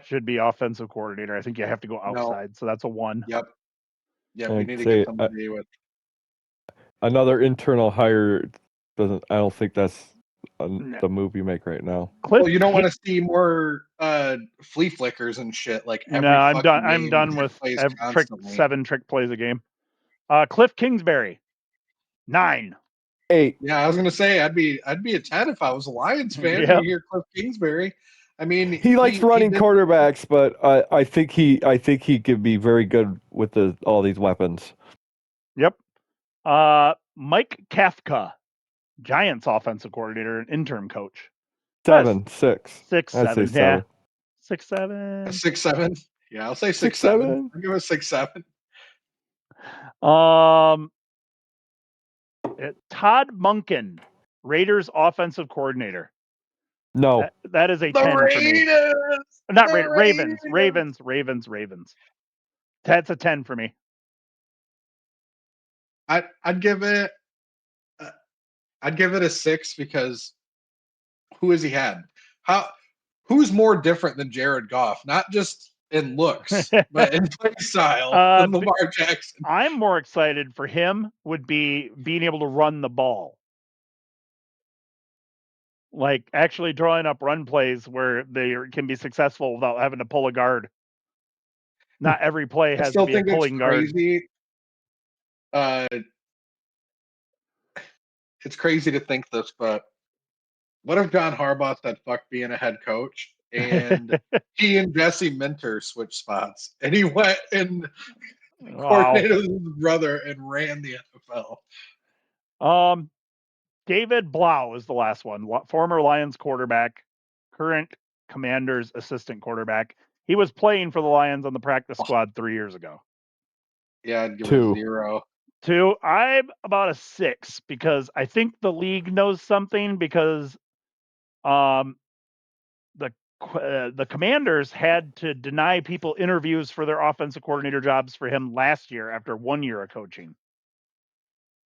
should be offensive coordinator. I think you have to go outside. So that's a 1. Yep. We need to get somebody with another internal hire. I don't think that's the move you make right now. Well, you don't want to see more flea flickers and shit like every I'm done with 7 trick plays a game. Cliff Kingsbury, 9. 8. Yeah, I was gonna say I'd be a 10 if I was a Lions fan. You hear Cliff Kingsbury. I mean, he likes running quarterbacks, but I think he could be very good with all these weapons. Yep. Mike Kafka, Giants offensive coordinator and interim coach. 7, 6. 6, 7. Yeah. 6, 7. 6, 7. Yeah, I'll say 6, 7. I'll give it 6, 7. Todd Monken, Raiders offensive coordinator. No. That is a 10 for me. Not Raiders. Ravens. That's a 10 for me. I'd give it a 6 because who has he had? Who's more different than Jared Goff? Not just in looks, but in play style than Lamar Jackson. I'm more excited for him would be being able to run the ball. Like actually drawing up run plays where they can be successful without having to pull a guard. Not every play has to be a pulling guard. it's crazy to think this, but what if John Harbaugh said fuck being a head coach and he and Jesse Minter switched spots and he went and coordinated with his brother and ran the NFL? David Blau is the last one. Former Lions quarterback, current Commanders assistant quarterback. He was playing for the Lions on the practice squad 3 years ago. Yeah, I'd give it a 0. 2. I'm about a 6 because I think the league knows something because the Commanders had to deny people interviews for their offensive coordinator jobs for him last year after 1 year of coaching.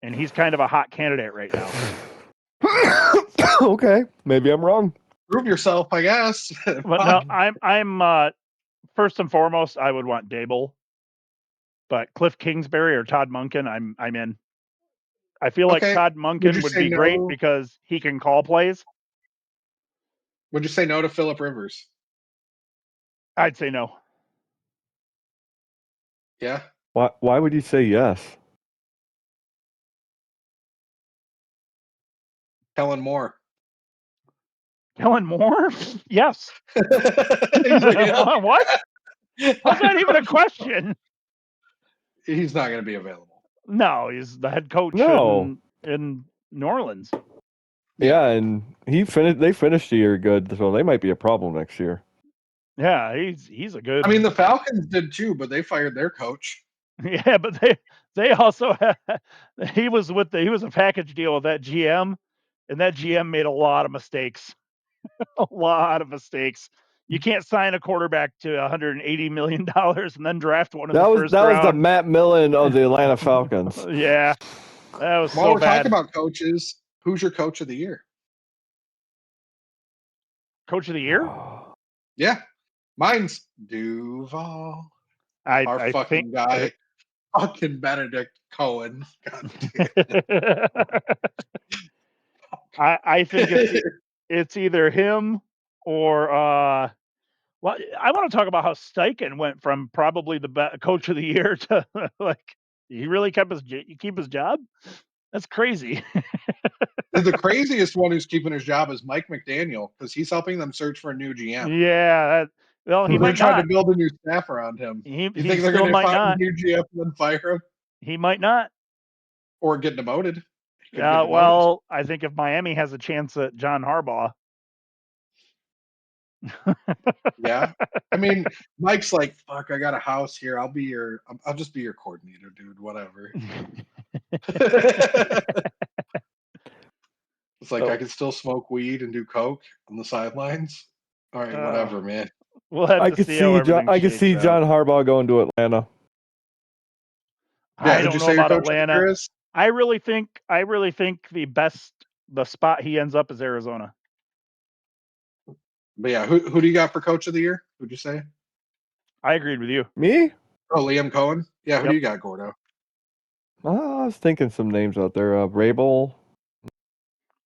And he's kind of a hot candidate right now. Okay, maybe I'm wrong. Prove yourself, I guess. But no, I'm first and foremost, I would want Dable. But Cliff Kingsbury or Todd Monken, I'm in. I feel like Todd Monken would be great because he can call plays. Would you say no to Phillip Rivers? I'd say no. Yeah. Why would you say yes? Kellen Moore. Kellen Moore? Yes. What? How's that even a question? He's not going to be available. No, he's the head coach in New Orleans. Yeah, and they finished the year good, so they might be a problem next year. Yeah, he's a good. I mean, the Falcons did too, but they fired their coach. Yeah, but they also he was a package deal with that GM, and that GM made a lot of mistakes. A lot of mistakes. You can't sign a quarterback to $180 million and then draft one in the first round. That was the Matt Millen of the Atlanta Falcons. Yeah, that was While so we're bad. talking about coaches, who's your coach of the year? Coach of the year? Yeah, mine's Duval. I fucking guy, fucking Benedict Cohen. God I think it's either him or well, I want to talk about how Steichen went from probably the coach of the year to like he really keep his job. That's crazy. The craziest one who's keeping his job is Mike McDaniel because he's helping them search for a new GM. Yeah, he might trying not. to build a new staff around him. You think they're going to find not. a new GM and then fire him? He might not. Or get demoted. Well, I think if Miami has a chance at John Harbaugh. Yeah. I mean, Mike's like, fuck, I got a house here. I'll just be your coordinator, dude. Whatever. It's like I can still smoke weed and do coke on the sidelines. All right, whatever, man. We'll have I to could see how everything I could see John Harbaugh going to Atlanta. I don't know about Atlanta. I really think the spot he ends up is Arizona. But yeah, who do you got for coach of the year? Who'd you say? I agreed with you. Me? Oh, Liam Cohen. Yeah, who do you got, Gordo? I was thinking some names out there. Rabel.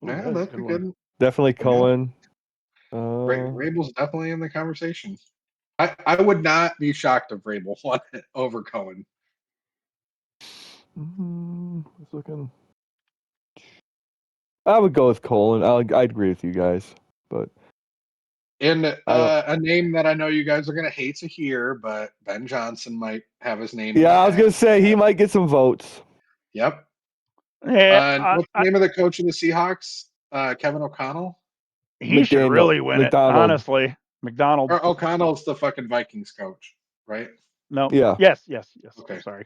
Yeah, that's a good. Definitely Cohen. Rabel's definitely in the conversation. I would not be shocked if Rabel won it over Cohen. Looking. I would go with Cohen. I'd agree with you guys, but. And a name that I know you guys are going to hate to hear, but Ben Johnson might have his name. Yeah, I was going to say he might get some votes. Yep. Yeah, what's the name of the coach of the Seahawks? Kevin O'Connell? He should really win it, honestly. McDonald. Or O'Connell's the fucking Vikings coach, right? No. Yeah. Yes. Okay. Sorry.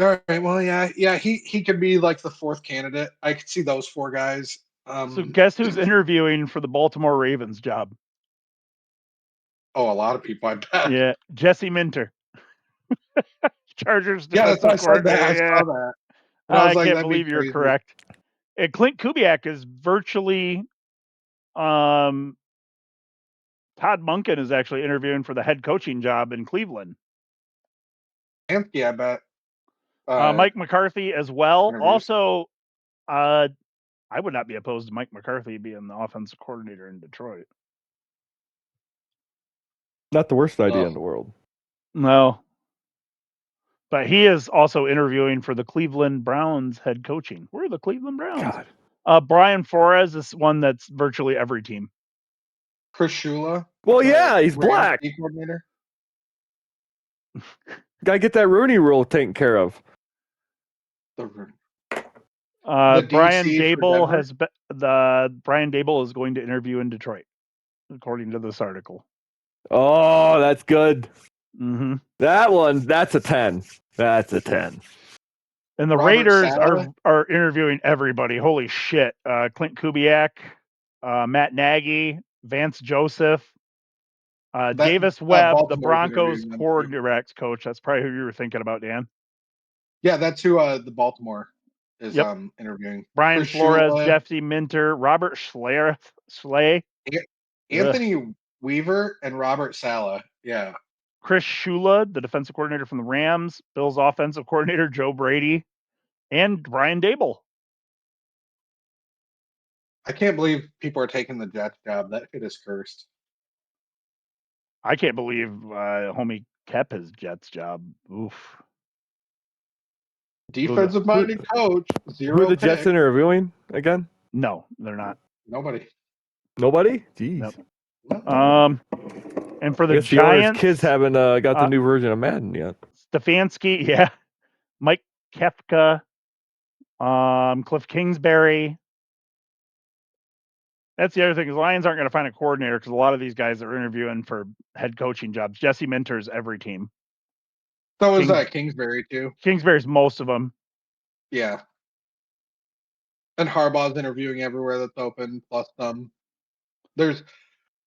All right. Well, yeah. He could be like the fourth candidate. I could see those four guys. So guess who's interviewing for the Baltimore Ravens job? Oh, a lot of people, I bet. Yeah, Jesse Minter. Chargers defensive coordinator. I saw that. I can't believe you're correct. And Clint Kubiak is virtually Todd Monken is actually interviewing for the head coaching job in Cleveland. Yeah, I bet. Mike McCarthy as well. Interviews. Also, I would not be opposed to Mike McCarthy being the offensive coordinator in Detroit. Not the worst idea in the world. No. But he is also interviewing for the Cleveland Browns head coaching. Where are the Cleveland Browns? Brian Flores is one that's virtually every team. Chris Shula. Well, yeah, he's black. Coordinator. Gotta get that Rooney Rule taken care of. The Brian Dable Brian Dable is going to interview in Detroit, according to this article. Oh, that's good. Mm-hmm. That's a 10. That's a 10. And the Raiders are interviewing everybody. Holy shit. Clint Kubiak, Matt Nagy, Vance Joseph, Davis Webb, the Broncos quarterbacks coach. That's probably who you were thinking about, Dan. Yeah, that's who the Baltimore is interviewing. Brian Chris Flores, Shula, Jesse Minter, Robert Schley, Anthony Weaver, and Robert Saleh. Yeah. Chris Shula, the defensive coordinator from the Rams, Bills offensive coordinator Joe Brady, and Brian Dable. I can't believe people are taking the Jets job. That kid is cursed. I can't believe homie kept his Jets job. Oof. Defensive minded coach. Zero. Who are the Jets interviewing again? No, they're not. Nobody? Jeez. Nope. And for the Giants, kids haven't got the new version of Madden yet. Stefanski, yeah. Mike Kefka, Cliff Kingsbury. That's the other thing, is Lions aren't going to find a coordinator because a lot of these guys are interviewing for head coaching jobs. Jesse Minter's every team. So is that Kingsbury too? Kingsbury's most of them. Yeah. And Harbaugh's interviewing everywhere that's open, plus some. That's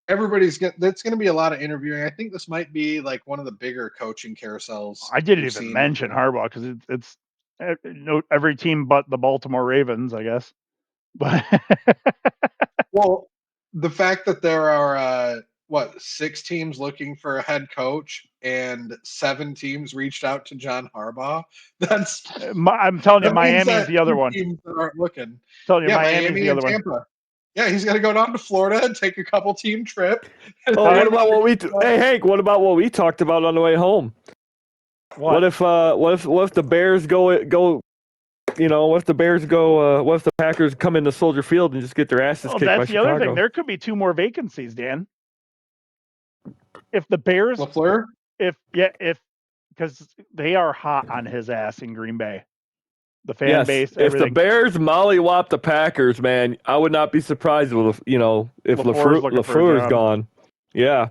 going to be a lot of interviewing. I think this might be like one of the bigger coaching carousels. I didn't even mention Harbaugh because it's every team but the Baltimore Ravens, I guess. But well, the fact that there are 6 teams looking for a head coach and 7 teams reached out to John Harbaugh. I'm telling you, Miami's the other one. Teams that aren't looking. Miami's the other one. Tampa. Yeah, he's got to go down to Florida and take a couple team trip. What about what we? Hey Hank, what about what we talked about on the way home? What if the Bears go? What if the Bears go? What if the Packers come into Soldier Field and just get their asses kicked by Chicago? That's the other thing. There could be 2 more vacancies, Dan. If the Bears, LaFleur, because they are hot on his ass in Green Bay. The fan base, everything. If the Bears mollywop the Packers, man, I would not be surprised if LaFleur is gone. Yeah.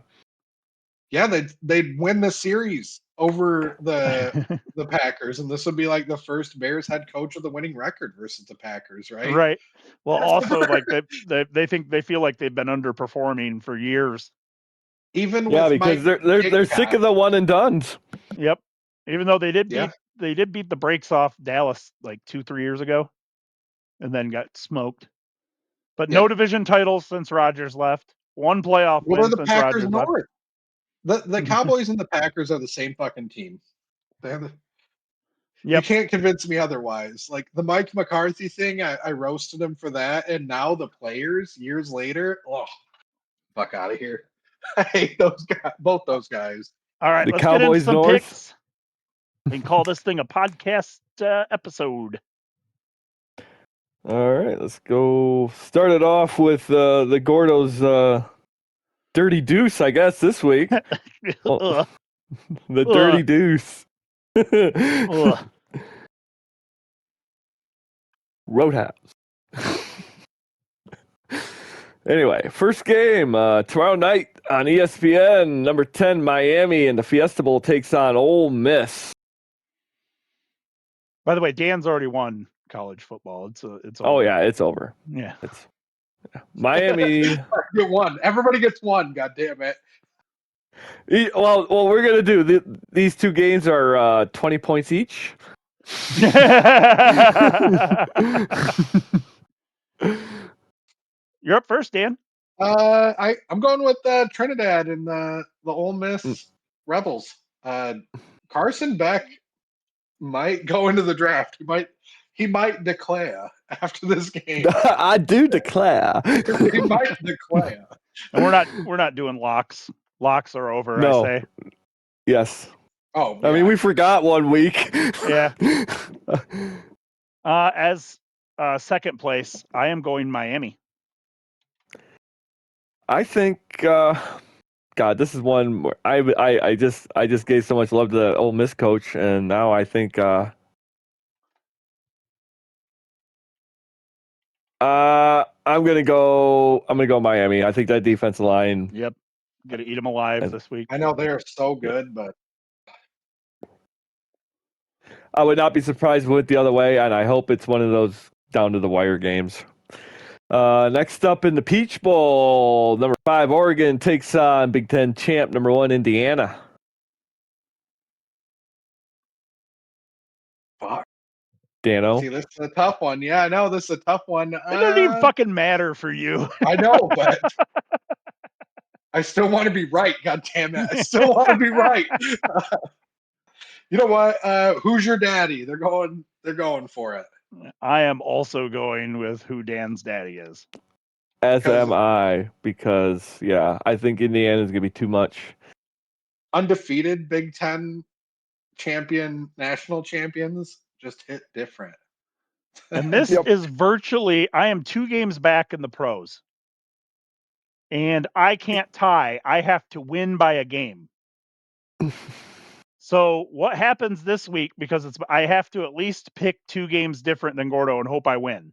Yeah, they'd win the series over the Packers, and this would be like the first Bears head coach with a winning record versus the Packers, right? Right. Well, also like they feel like they've been underperforming for years. Even with because they're sick of the one and dones. Yep. Even though they did beat the brakes off Dallas like 2-3 years ago, and then got smoked. But no division titles since Rodgers left. 1 playoff win since Rodgers left. The Cowboys and the Packers are the same fucking team. You can't convince me otherwise. Like the Mike McCarthy thing, I roasted him for that, and now the players years later, fuck out of here. I hate those guys, both those guys. All right, let's Cowboys get into some picks. We can call this thing a podcast episode. All right, let's go. Start it off with the Gordo's Dirty Deuce, I guess, this week. The Dirty Deuce. Roadhouse. Anyway, first game, tomorrow night on ESPN, number 10, Miami, and the Fiesta Bowl takes on Ole Miss. By the way, Dan's already won college football. It's over. Oh, yeah, it's over. Yeah. Miami. Get one. Everybody gets one, God damn it. Well, we're going to do these 2 games are 20 points each. You're up first, Dan. I'm going with Trinidad and the Ole Miss Rebels. Carson Beck might go into the draft. He might declare after this game. I do declare. He might declare. And we're not doing locks. Locks are over. No. I say. Yes. Oh, yeah. I mean, we forgot 1 week. Yeah. As second place, I am going Miami. I think, God, this is one where I just gave so much love to the Ole Miss coach, and now I think I'm gonna go Miami. I think that defensive line. Yep, gonna eat them alive this week. I know they're so good, but I would not be surprised if it went the other way, and I hope it's one of those down to the wire games. Next up in the Peach Bowl, number 5 Oregon takes on Big Ten champ number 1 Indiana. fuck. Dano. See, this is a tough one. Yeah, I know this is a tough one. It doesn't even fucking matter for you. I know, but I still want to be right. God damn it! I still want to be right. You know what? Who's your daddy? They're going for it. I am also going with who Dan's daddy is. As am I, because I think Indiana's gonna be too much. Undefeated Big Ten champion, national champions just hit different. And this is virtually, I am 2 games back in the pros. And I can't tie. I have to win by a game. So what happens this week, because I have to at least pick 2 games different than Gordo and hope I win.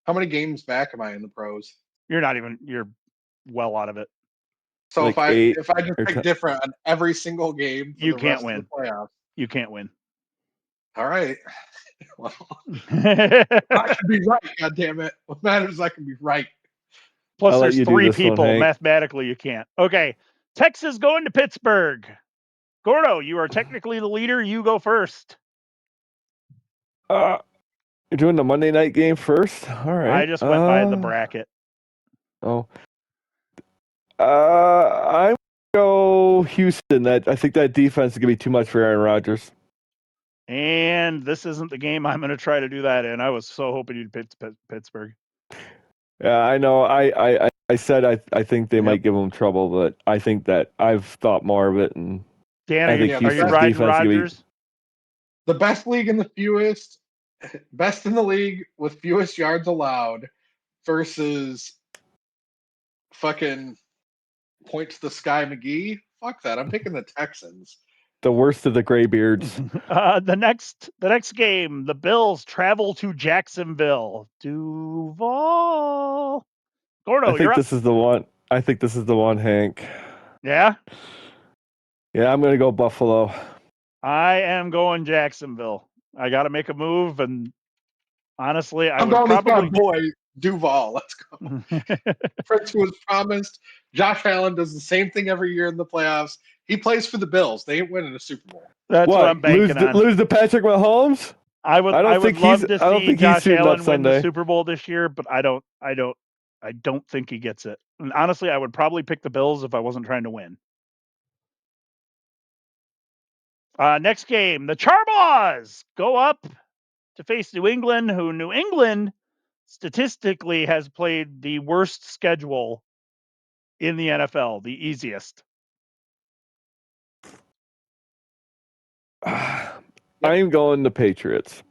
How many games back am I in the pros? You're well out of it. So like if I just pick different on every single game for you the can't rest win. of the playoffs. You can't win. All right. Well, I can be right, God damn it. What matters is I can be right. Plus there's 3 people. Mathematically you can't. Okay. Texas going to Pittsburgh. Gordo, you are technically the leader. You go first. You're doing the Monday night game first? All right. I just went by the bracket. Oh. I'm go Houston. I think that defense is gonna be too much for Aaron Rodgers. And this isn't the game I'm going to try to do that in. I was so hoping you'd pick Pittsburgh. Yeah, I know. I said I think they might give them trouble, but I think that I've thought more of it, and Dan, are you riding Rodgers? The best league in the fewest, best in the league with fewest yards allowed versus fucking point to the sky McGee. Fuck that. I'm picking the Texans. The worst of the graybeards. The next game, the Bills travel to Jacksonville. Duval. Gordo, I think this is the one. Hank. Yeah? Yeah, I'm going to go Buffalo. I am going Jacksonville. I got to make a move, and honestly, I'm going with my boy, Duval. Let's go. Prince was promised. Josh Allen does the same thing every year in the playoffs. He plays for the Bills. They ain't winning a Super Bowl. That's what I'm banking on. Lose to Patrick Mahomes? I would love to see Josh Allen win the Super Bowl this year, but I don't think he gets it. And honestly, I would probably pick the Bills if I wasn't trying to win. Next game, the Charbaws go up to face New England, who New England statistically has played the worst schedule in the NFL, the easiest. I'm going the Patriots.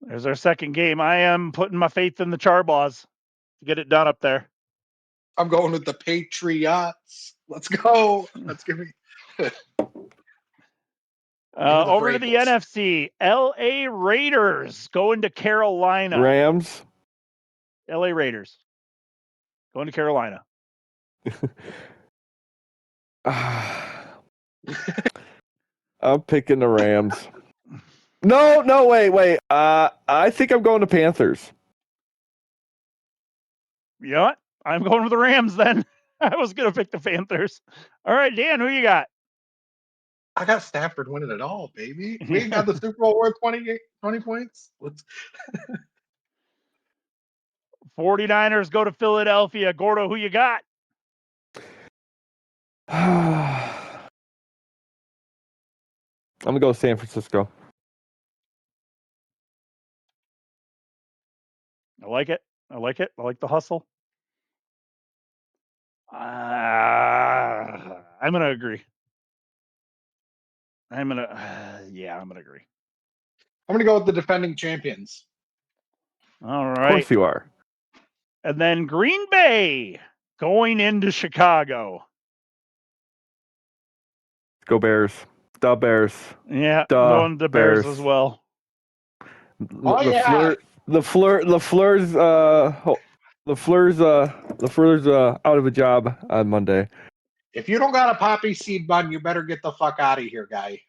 There's our second game. I am putting my faith in the Charbaws to get it done up there. I'm going with the Patriots. Let's go. That's gonna be over to the NFC. LA Raiders going to Carolina. Rams. LA Raiders going to Carolina. I'm picking the Rams. No, wait. I think I'm going to Panthers. You know what? I'm going with the Rams then. I was going to pick the Panthers. All right, Dan, who you got? I got Stafford winning it all, baby. We ain't got the Super Bowl worth 20 points. 49ers go to Philadelphia. Gordo, who you got? I'm going to go San Francisco. I like it. I like the hustle. I'm gonna agree. I'm gonna agree. I'm gonna go with the defending champions. All right. Of course you are. And then Green Bay going into Chicago. Go Bears. The Bears. Yeah, going to the Bears as well. LaFleur's out of a job on Monday. If you don't got a poppy seed bun, you better get the fuck out of here, guy.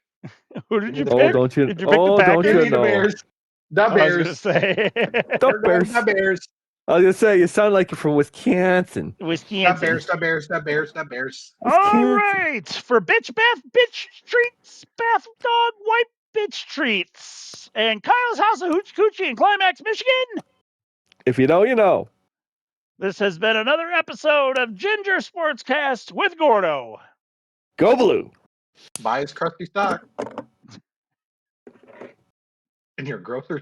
Who did you pick? pick? Don't you? Did you pick the Packers? Don't you know? The Bears. The Bears. I was gonna say the Bears. The Bears. I was gonna say you sound like you're from Wisconsin. The Bears. All right, for bitch treats, bath dog wipe bitch treats, and Kyle's House of Hoochie Coochie in Climax, Michigan. If you know, you know. This has been another episode of Ginger Sportscast with Gordo. Go Blue. Buy his crusty stock. In your grocer